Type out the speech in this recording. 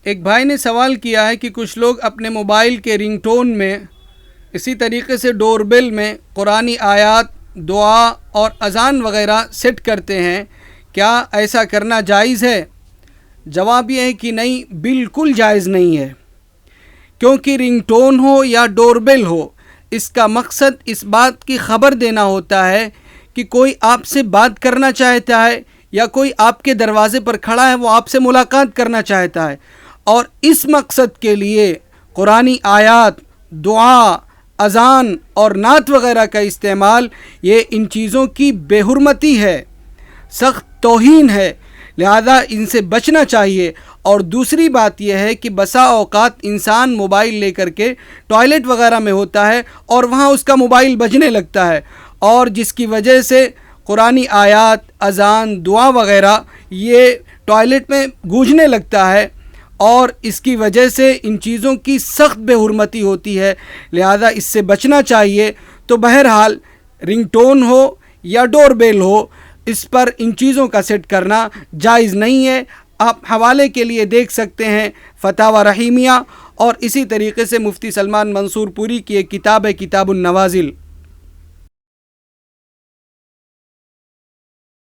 ایک بھائی نے سوال کیا ہے کہ کچھ لوگ اپنے موبائل کے رنگ ٹون میں اسی طریقے سے ڈور بیل میں قرآنی آیات، دعا اور اذان وغیرہ سیٹ کرتے ہیں، کیا ایسا کرنا جائز ہے؟ جواب یہ ہے کہ نہیں، بالکل جائز نہیں ہے، کیونکہ رنگ ٹون ہو یا ڈور بیل ہو، اس کا مقصد اس بات کی خبر دینا ہوتا ہے کہ کوئی آپ سے بات کرنا چاہتا ہے یا کوئی آپ کے دروازے پر کھڑا ہے، وہ آپ سے ملاقات کرنا چاہتا ہے، اور اس مقصد کے لیے قرآنی آیات، دعا، اذان اور نعت وغیرہ کا استعمال یہ ان چیزوں کی بے حرمتی ہے، سخت توہین ہے، لہذا ان سے بچنا چاہیے۔ اور دوسری بات یہ ہے کہ بسا اوقات انسان موبائل لے کر کے ٹوائلٹ وغیرہ میں ہوتا ہے اور وہاں اس کا موبائل بجنے لگتا ہے، اور جس کی وجہ سے قرآنی آیات، اذان، دعا وغیرہ یہ ٹوائلٹ میں گونجنے لگتا ہے، اور اس کی وجہ سے ان چیزوں کی سخت بے حرمتی ہوتی ہے، لہذا اس سے بچنا چاہیے۔ تو بہرحال رنگ ٹون ہو یا ڈور بیل ہو، اس پر ان چیزوں کا سیٹ کرنا جائز نہیں ہے۔ آپ حوالے کے لیے دیکھ سکتے ہیں فتاوی رحیمیہ، اور اسی طریقے سے مفتی سلمان منصور پوری کی ایک کتاب ہے کتاب النوازل۔